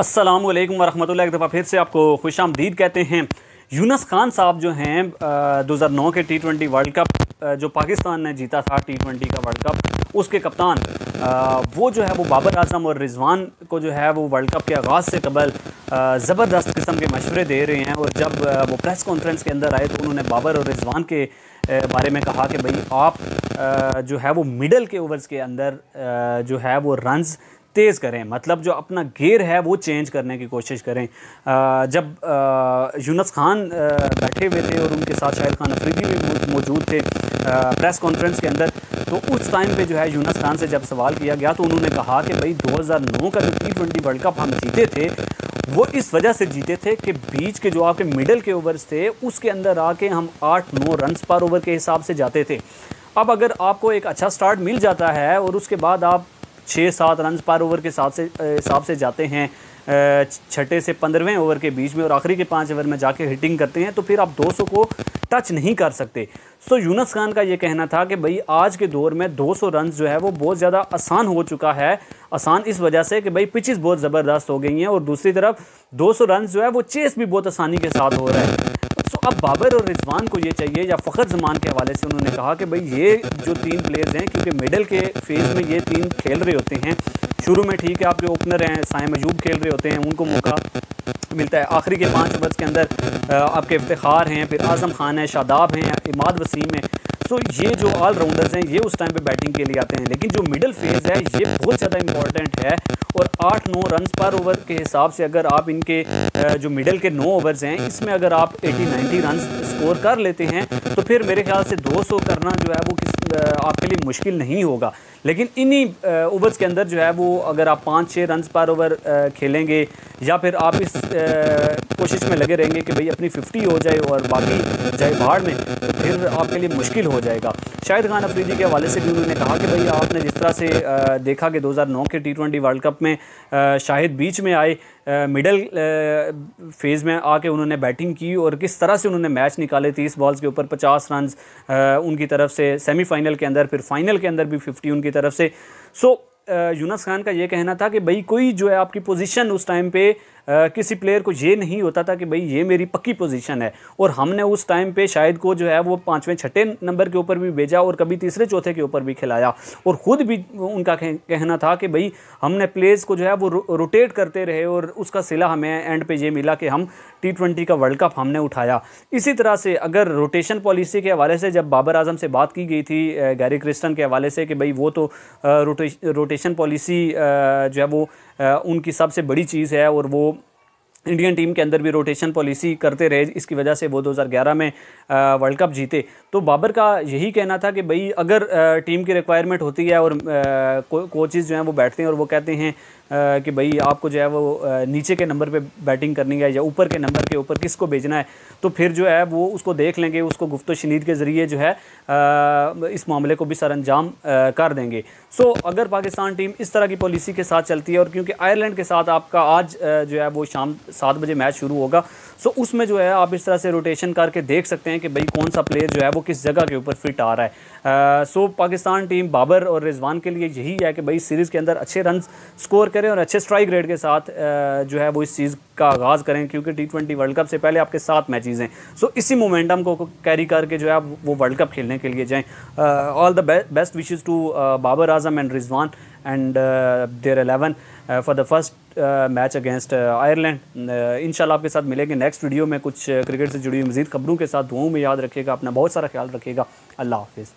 अस्सलामुअलैकुम वरहमतुल्लाह। एक दफ़ा फिर से आपको खुशामदीद कहते हैं। यूनुस खान साहब जो हैं 2009 के T20 वर्ल्ड कप जो पाकिस्तान ने जीता था T20 का वर्ल्ड कप, उसके कप्तान वो जो है वो बाबर आजम और रिजवान को जो है वो वर्ल्ड कप के आगाज़ से कबल ज़बरदस्त किस्म के मशवरे दे रहे हैं। और जब वो प्रेस कॉन्फ्रेंस के अंदर आए तो उन्होंने बाबर और रिजवान के बारे में कहा कि भाई आप जो है वो मिडल के ओवर्स के अंदर जो है वो रन्स तेज़ करें, मतलब जो अपना गेयर है वो चेंज करने की कोशिश करें। जब यूनुस खान बैठे हुए थे और उनके साथ शाहिद खान अफरीदी भी मौजूद थे प्रेस कॉन्फ्रेंस के अंदर, तो उस टाइम पे जो है यूनुस खान से जब सवाल किया गया तो उन्होंने कहा कि भाई 2009 का जो T20 वर्ल्ड कप हम जीते थे वो इस वजह से जीते थे कि बीच के जो आपके मिडल के ओवर्स थे उसके अंदर आके हम 8-9 रन्स पर ओवर के हिसाब से जाते थे। अब अगर आपको एक अच्छा स्टार्ट मिल जाता है और उसके बाद आप 6-7 रन पर ओवर के हिसाब से जाते हैं छठे से 15वें ओवर के बीच में और आखिरी के 5 ओवर में जाके हिटिंग करते हैं, तो फिर आप 200 को टच नहीं कर सकते। सो यूनुस खान का ये कहना था कि भाई आज के दौर में 200 रन जो है वो बहुत ज़्यादा आसान हो चुका है। आसान इस वजह से कि भाई पिचेस बहुत ज़बरदस्त हो गई हैं और दूसरी तरफ 200 रन जो है वो चेस भी बहुत आसानी के साथ हो रहा है। अब बाबर और रिजवान को ये चाहिए, या फ़खर जमान के हवाले से उन्होंने कहा कि भाई ये जो 3 प्लेयर्स हैं, क्योंकि मिडल के फेज़ में ये 3 खेल रहे होते हैं, शुरू में ठीक है आपके ओपनर हैं साइम अयूब खेल रहे होते हैं, उनको मौका मिलता है। आखिरी के 5 ओवर्स के अंदर आपके इफ्तिखार हैं, फिर आज़म खान है, शादाब हैं, इमाद वसीम है। तो ये जो ऑलराउंडर्स हैं ये उस टाइम पे बैटिंग के लिए आते हैं, लेकिन जो मिडल फेज़ है ये बहुत ज़्यादा इंपॉर्टेंट है। और 8-9 रन पर ओवर के हिसाब से अगर आप इनके जो मिडल के 9 ओवर्स हैं इसमें अगर आप 80-90 रन स्कोर कर लेते हैं तो फिर मेरे ख्याल से 200 करना जो है वो आपके लिए मुश्किल नहीं होगा। लेकिन इन्हीं ओवर्स के अंदर जो है वो अगर आप 5-6 रन पर ओवर खेलेंगे या फिर आप इस कोशिश में लगे रहेंगे कि भाई अपनी 50 हो जाए और बाकी जाए भाड़ में, तो फिर आपके लिए मुश्किल हो जाएगा। शाहिद खान अफरीदी के हवाले से भी उन्होंने कहा कि भाई आपने जिस तरह से देखा कि 2009 के T20 वर्ल्ड कप में शाहिद बीच में आए, मिडल फेज़ में आके उन्होंने बैटिंग की और किस तरह से उन्होंने मैच निकाले 30 बॉल्स के ऊपर 50 रन उनकी तरफ से, सेमीफाइनल के अंदर, फिर फाइनल के अंदर भी 50 उनकी तरफ से। सो यूनुस खान का ये कहना था कि भाई कोई जो है आपकी पोजीशन उस टाइम पे किसी प्लेयर को ये नहीं होता था कि भाई ये मेरी पक्की पोजीशन है, और हमने उस टाइम पे शाहिद को जो है वो 5वें-6ठे नंबर के ऊपर भी भेजा और कभी तीसरे-चौथे के ऊपर भी खिलाया। और ख़ुद भी उनका कहना था कि भाई हमने प्लेयर्स को जो है वो रोटेट करते रहे और उसका सिला हमें एंड पे ये मिला कि हम T20 का वर्ल्ड कप हमने उठाया। इसी तरह से अगर रोटेशन पॉलिसी के हवाले से जब बाबर आजम से बात की गई थी गैरी क्रिस्टन के हवाले से कि भाई वो तो रोटेशन पॉलिसी जो है वो उनकी सबसे बड़ी चीज़ है और वो इंडियन टीम के अंदर भी रोटेशन पॉलिसी करते रहे, इसकी वजह से वो 2011 में वर्ल्ड कप जीते। तो बाबर का यही कहना था कि भाई अगर टीम की रिक्वायरमेंट होती है और कोचेज़ जो हैं वो बैठते हैं और वो कहते हैं कि भाई आपको जो है वो नीचे के नंबर पे बैटिंग करनी है या ऊपर के नंबर के ऊपर किसको भेजना है, तो फिर जो है वो उसको देख लेंगे, उसको गुफ्तो शनीद के ज़रिए जो है इस मामले को भी सरअंजाम कर देंगे। सो अगर पाकिस्तान टीम इस तरह की पॉलिसी के साथ चलती है, और क्योंकि आयरलैंड के साथ आपका आज जो है वो शाम 7 बजे मैच शुरू होगा, सो उसमें जो है आप इस तरह से रोटेशन करके देख सकते हैं कि भाई कौन सा प्लेयर जो है वो किस जगह के ऊपर फिट आ रहा है। सो पाकिस्तान टीम बाबर और रिजवान के लिए यही है कि भाई सीरीज़ के अंदर अच्छे रन स्कोर करें और अच्छे स्ट्राइक रेट के साथ जो है वो इस चीज़ का आगाज़ करें, क्योंकि T20 वर्ल्ड कप से पहले आपके 7 मैचेज़ हैं। सो इसी मोमेंटम को कैरी करके जो है वो वर्ल्ड कप खेलने के लिए जाएँ। All the best wishes to Babar Azam and Rizwan and their 11 for the first match against Ireland. इंशाल्लाह आपके साथ मिलेंगे नेक्स्ट वीडियो में कुछ क्रिकेट से जुड़ी हुई मज़ीद खबरों के साथ। दुआओं में याद रखिएगा, अपना बहुत सारा ख्याल रखिएगा। अल्लाह हाफिज़।